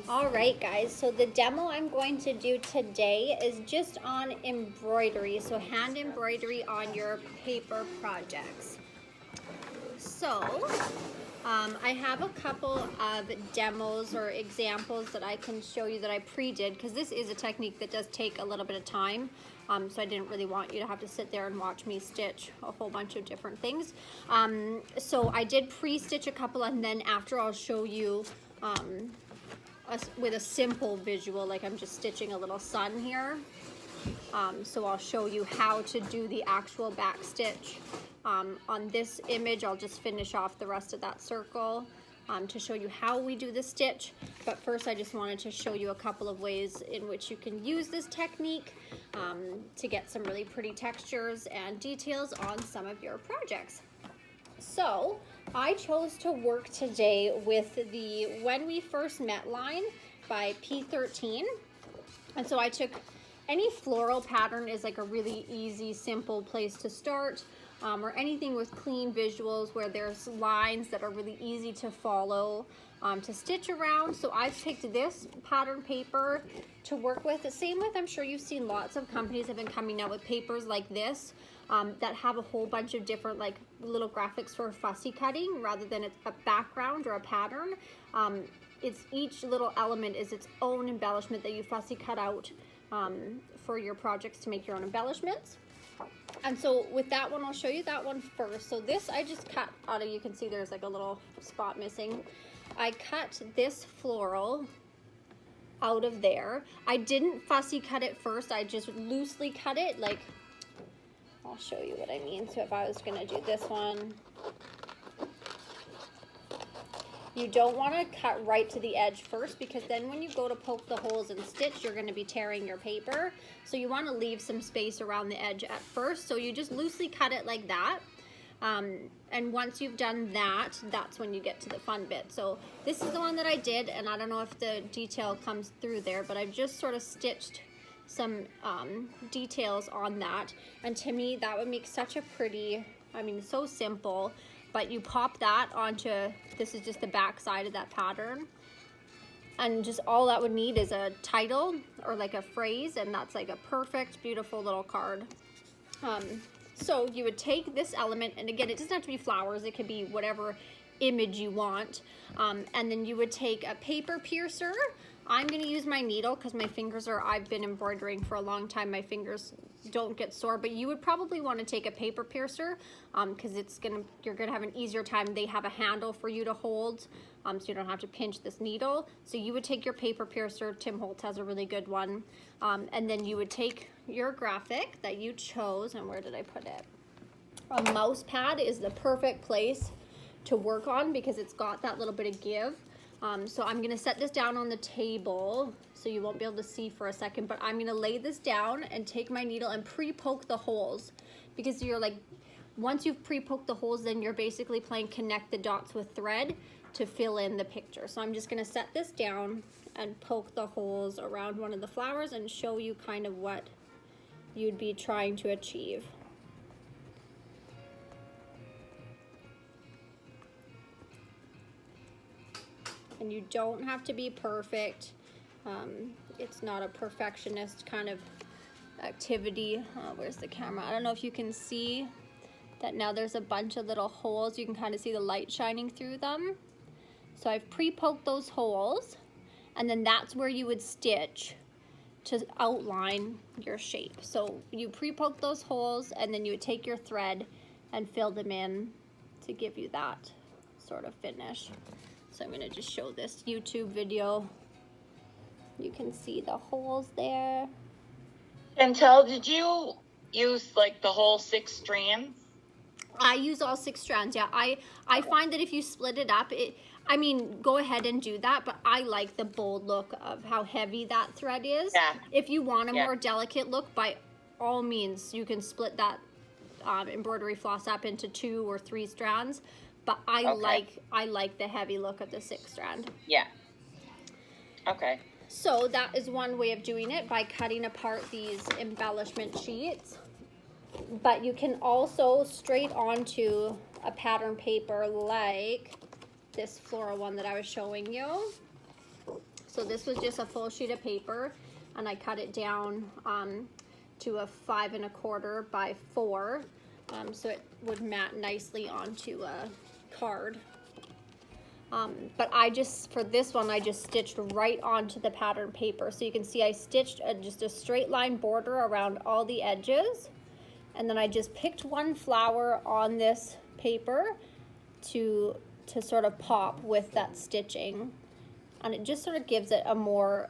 All right, guys, so the demo I'm going to do today is just on embroidery, so hand embroidery on your paper projects. So I have a couple of demos or examples that I can show you that I pre-did, because this is a technique that does take a little bit of time. So I didn't really want you to have to sit there and watch me stitch a whole bunch of different things. So I did pre-stitch a couple, and then after I'll show you with a simple visual, like I'm just stitching a little sun here. So I'll show you how to do the actual back stitch. On this image, I'll just finish off the rest of that circle to show you how we do the stitch. But first, I just wanted to show you a couple of ways in which you can use this technique to get some really pretty textures and details on some of your projects. So I chose to work today with the When We First Met line by P13. And so I took any floral pattern is like a really easy, simple place to start, or anything with clean visuals where there's lines that are really easy to follow, to stitch around. So I've picked this pattern paper to work with. The same with, I'm sure you've seen lots of companies have been coming out with papers like this that have a whole bunch of different like little graphics for fussy cutting rather than a background or a pattern. It's each little element is its own embellishment that you fussy cut out for your projects to make your own embellishments. And so with that one, I'll show you that one first. So this I just cut out of, you can see there's like a little spot missing. I cut this floral out of there. I didn't fussy cut it first. I just loosely cut it. Like, I'll show you what I mean. So if I was gonna do this one, you don't want to cut right to the edge first, because then when you go to poke the holes and stitch, you're going to be tearing your paper. So you want to leave some space around the edge at first. So you just loosely cut it like that. And once you've done that, that's when you get to the fun bit. So this is the one that I did, and I don't know if the detail comes through there, but I've just sort of stitched some details on that. And to me, that would make such a pretty, I mean, so simple. But you pop that onto, this is just the back side of that pattern. And just all that would need is a title or like a phrase, and that's like a perfect, beautiful little card. So you would take this element, and again, it doesn't have to be flowers, it could be whatever image you want. And then you would take a paper piercer. I'm gonna use my needle because my fingers are, I've been embroidering for a long time, my fingers don't get sore, but you would probably want to take a paper piercer because you're gonna have an easier time. They have a handle for you to hold, so you don't have to pinch this needle. So you would take your paper piercer, Tim Holtz has a really good one, and then you would take your graphic that you chose, and where did I put it? A mouse pad is the perfect place to work on because it's got that little bit of give. So I'm gonna set this down on the table so you won't be able to see for a second, but I'm gonna lay this down and take my needle and pre-poke the holes, because you're like, once you've pre-poked the holes, then you're basically playing connect the dots with thread to fill in the picture. So I'm just gonna set this down and poke the holes around one of the flowers and show you kind of what you'd be trying to achieve. And you don't have to be perfect. It's not a perfectionist kind of activity. Where's the camera? I don't know if you can see that now there's a bunch of little holes. You can kind of see the light shining through them. So I've pre-poked those holes, and then that's where you would stitch to outline your shape. So you pre-poke those holes, and then you would take your thread and fill them in to give you that sort of finish. So I'm gonna just show this YouTube video. You can see the holes there. Chantel, did you use like the whole 6 strands? I use all 6 strands, yeah. I find that if you split it up, I mean, go ahead and do that, but I like the bold look of how heavy that thread is. Yeah. If you want a more delicate look, by all means, you can split that embroidery floss up into 2 or 3 strands. But I like the heavy look of the 6 strand. Yeah. Okay. So that is one way of doing it, by cutting apart these embellishment sheets. But you can also straight onto a pattern paper like this floral one that I was showing you. So this was just a full sheet of paper, and I cut it down to a 5 1/4 by 4, so it would mat nicely onto a card. But for this one, I just stitched right onto the pattern paper. So you can see I stitched just a straight line border around all the edges. And then I just picked one flower on this paper to sort of pop with that stitching. And it just sort of gives it a more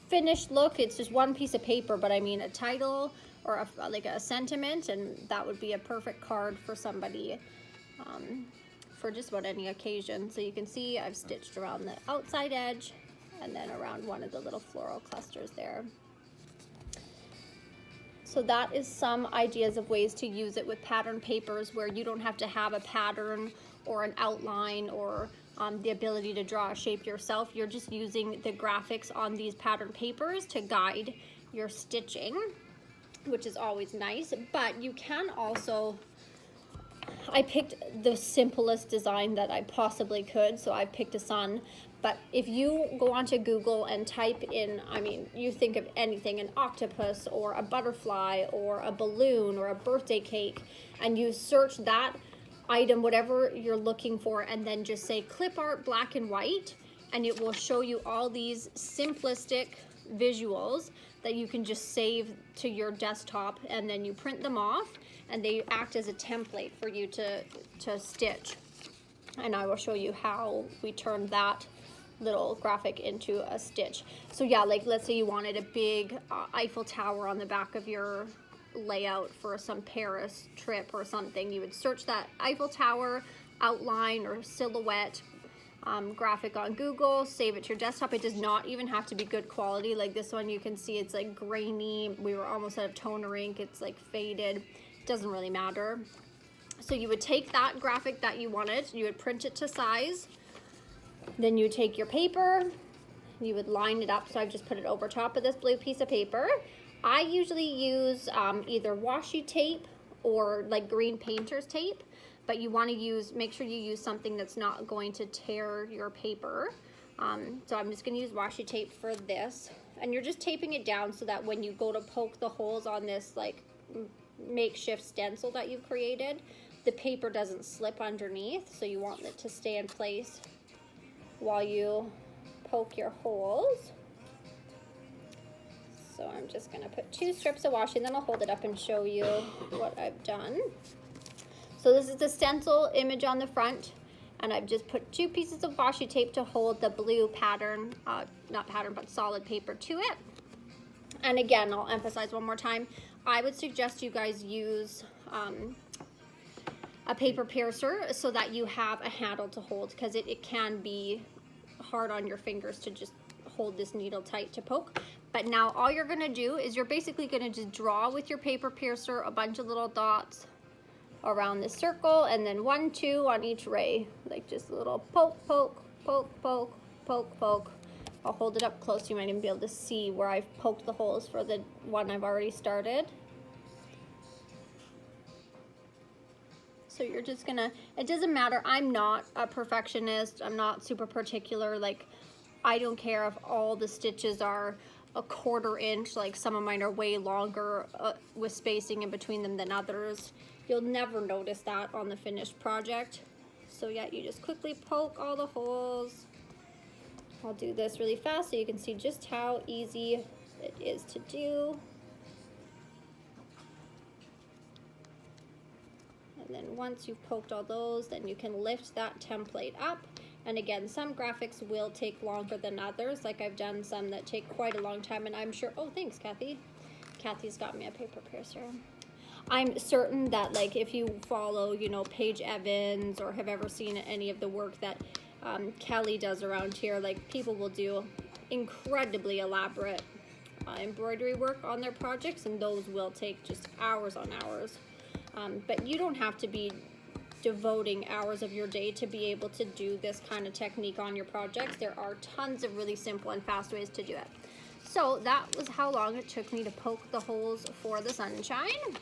finished look. It's just one piece of paper, but I mean a title or like a sentiment, and that would be a perfect card for somebody. For just about any occasion. So you can see I've stitched around the outside edge and then around one of the little floral clusters there. So that is some ideas of ways to use it with pattern papers where you don't have to have a pattern or an outline or the ability to draw a shape yourself. You're just using the graphics on these pattern papers to guide your stitching, which is always nice. But you can also, I picked the simplest design that I possibly could, so I picked a sun. But if you go onto Google and type in, I mean, you think of anything, an octopus or a butterfly or a balloon or a birthday cake, and you search that item, whatever you're looking for, and then just say clip art black and white, and it will show you all these simplistic visuals that you can just save to your desktop, and then you print them off, and they act as a template for you to stitch. And I will show you how we turn that little graphic into a stitch. So yeah, like let's say you wanted a big Eiffel Tower on the back of your layout for some Paris trip or something. You would search that Eiffel Tower outline or silhouette graphic on Google, save it to your desktop. It does not even have to be good quality. Like this one, you can see it's like grainy. We were almost out of toner ink. It's like faded. It doesn't really matter. So you would take that graphic that you wanted, you would print it to size, then you would take your paper, you would line it up. So I've just put it over top of this blue piece of paper. I usually use either washi tape or like green painter's tape, but you want to make sure you use something that's not going to tear your paper. So I'm just going to use washi tape for this, and you're just taping it down so that when you go to poke the holes on this like makeshift stencil that you've created, the paper doesn't slip underneath, so you want it to stay in place while you poke your holes. So I'm just going to put 2 strips of washi, and then I'll hold it up and show you what I've done. So this is the stencil image on the front, and I've just put 2 pieces of washi tape to hold the blue pattern, not pattern, but solid paper to it. And again, I'll emphasize one more time, I would suggest you guys use a paper piercer so that you have a handle to hold, because it can be hard on your fingers to just hold this needle tight to poke. But now all you're going to do is you're basically going to just draw with your paper piercer a bunch of little dots around the circle, and then 1, 2 on each ray, like just a little poke, poke, poke, poke, poke, poke. I'll hold it up close, you might even be able to see where I've poked the holes for the one I've already started. So you're just gonna, it doesn't matter, I'm not a perfectionist, I'm not super particular, like I don't care if all the stitches are a 1/4 inch, like some of mine are way longer with spacing in between them than others. You'll never notice that on the finished project. So yeah, you just quickly poke all the holes. I'll do this really fast so you can see just how easy it is to do. And then once you've poked all those, then you can lift that template up. And again, some graphics will take longer than others. Like I've done some that take quite a long time, and I'm sure, oh thanks Kathy. Kathy's got me a paper piercer. I'm certain that like if you follow, you know, Paige Evans or have ever seen any of the work that Kelly does around here, like people will do incredibly elaborate embroidery work on their projects, and those will take just hours on hours. But you don't have to be devoting hours of your day to be able to do this kind of technique on your projects. There are tons of really simple and fast ways to do it. So that was how long it took me to poke the holes for the sunshine.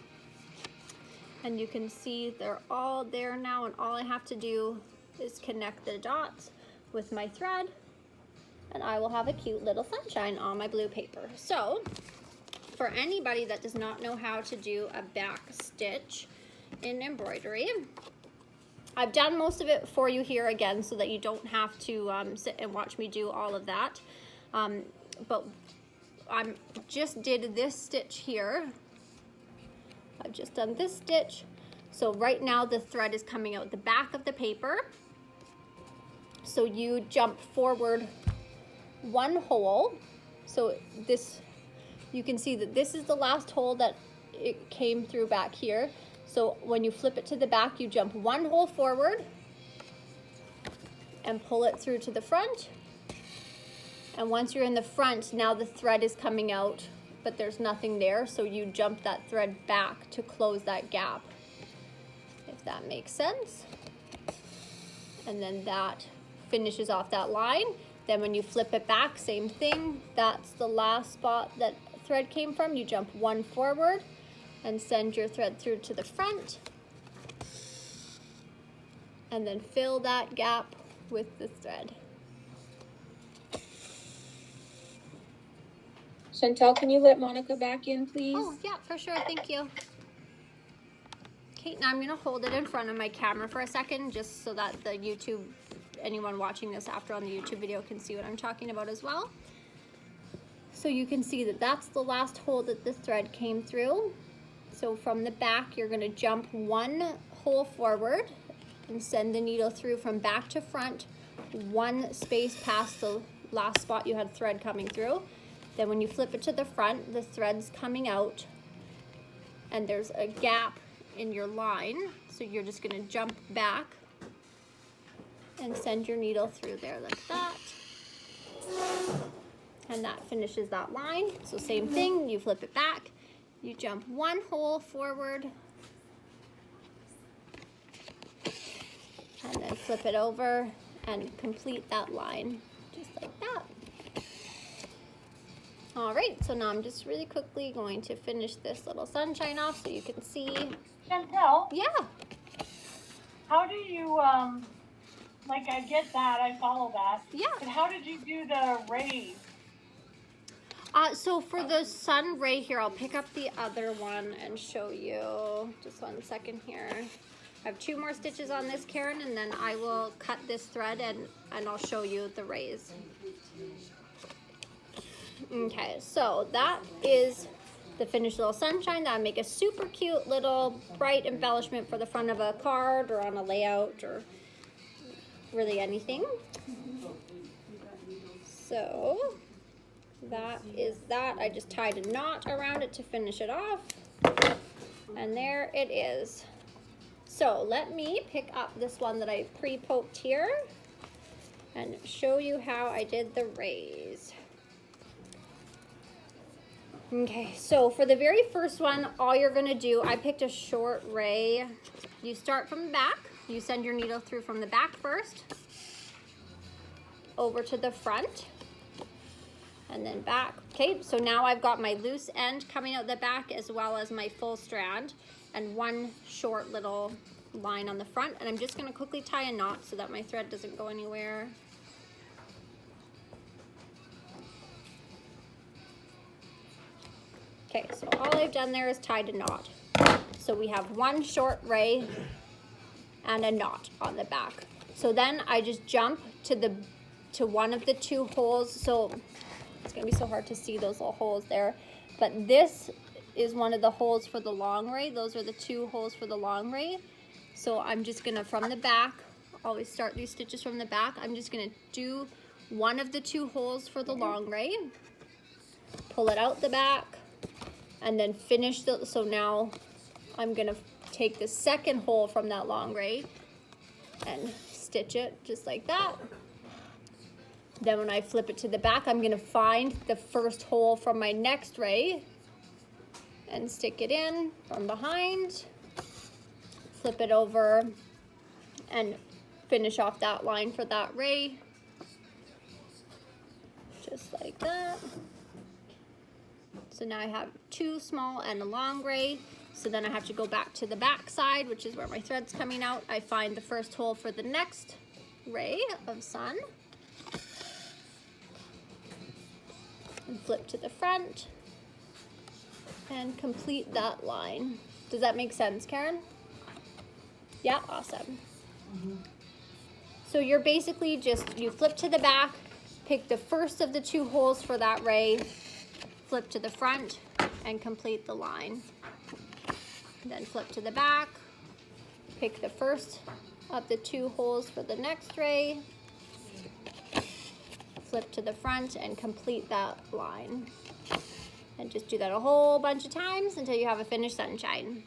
And you can see they're all there now, and all I have to do is connect the dots with my thread, and I will have a cute little sunshine on my blue paper. So for anybody that does not know how to do a back stitch in embroidery, I've done most of it for you here again so that you don't have to sit and watch me do all of that. But I just did this stitch here. I've just done this stitch. So right now the thread is coming out the back of the paper. So you jump forward one hole. So this, you can see that this is the last hole that it came through back here. So when you flip it to the back, you jump one hole forward and pull it through to the front. And once you're in the front, now the thread is coming out, but there's nothing there. So you jump that thread back to close that gap, if that makes sense. And then that finishes off that line. Then when you flip it back, same thing. That's the last spot that thread came from. You jump one forward and send your thread through to the front. And then fill that gap with the thread. Chantel, can you let Monica back in, please? Oh, yeah, for sure. Thank you. Okay, now I'm going to hold it in front of my camera for a second just so that the YouTube, anyone watching this after on the YouTube video can see what I'm talking about as well. So you can see that that's the last hole that the thread came through. So from the back, you're going to jump one hole forward and send the needle through from back to front, one space past the last spot you had thread coming through. Then when you flip it to the front, the thread's coming out and there's a gap in your line. So you're just going to jump back and send your needle through there like that. And that finishes that line. So same thing, you flip it back, you jump one hole forward and then flip it over and complete that line just like that. All right, so now I'm just really quickly going to finish this little sunshine off so you can see. Chantel? Yeah. How do you, like I get that, I follow that. Yeah. But how did you do the rays? So for the sun ray here, I'll pick up the other one and show you. Just 1 second here. I have 2 more stitches on this, Karen, and then I will cut this thread and I'll show you the rays. Okay, so that is the finished little sunshine. That'll make a super cute little bright embellishment for the front of a card or on a layout or really anything. So that is that. I just tied a knot around it to finish it off. And there it is. So let me pick up this one that I pre-poked here and show you how I did the rays. Okay, so for the very first one, all you're gonna do, I picked a short ray. You start from the back, you send your needle through from the back first, over to the front, and then back. Okay, so now I've got my loose end coming out the back as well as my full strand, and one short little line on the front, and I'm just gonna quickly tie a knot so that my thread doesn't go anywhere. Okay, so all I've done there is tied a knot. So we have one short ray and a knot on the back. So then I just jump to one of the 2 holes. So it's gonna be so hard to see those little holes there. But this is one of the holes for the long ray. Those are the 2 holes for the long ray. So I'm just gonna, from the back, always start these stitches from the back. I'm just gonna do one of the 2 holes for the long ray, pull it out the back, and then finish the, so now I'm gonna take the second hole from that long ray and stitch it just like that. Then when I flip it to the back, I'm gonna find the first hole from my next ray and stick it in from behind, flip it over and finish off that line for that ray, just like that. So now I have 2 small and a long ray. So then I have to go back to the back side, which is where my thread's coming out. I find the first hole for the next ray of sun. and flip to the front and complete that line. Does that make sense, Karen? Yeah, awesome. So you're basically just, you flip to the back, pick the first of the 2 holes for that ray, flip to the front, and complete the line. Then flip to the back, pick the first of the 2 holes for the next ray, flip to the front, and complete that line. And just do that a whole bunch of times until you have a finished sunshine.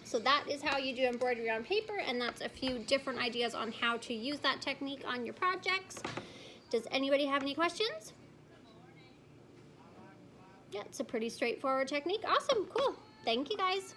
So that is how you do embroidery on paper, and that's a few different ideas on how to use that technique on your projects. Does anybody have any questions? Yeah, it's a pretty straightforward technique. Awesome, cool. Thank you guys.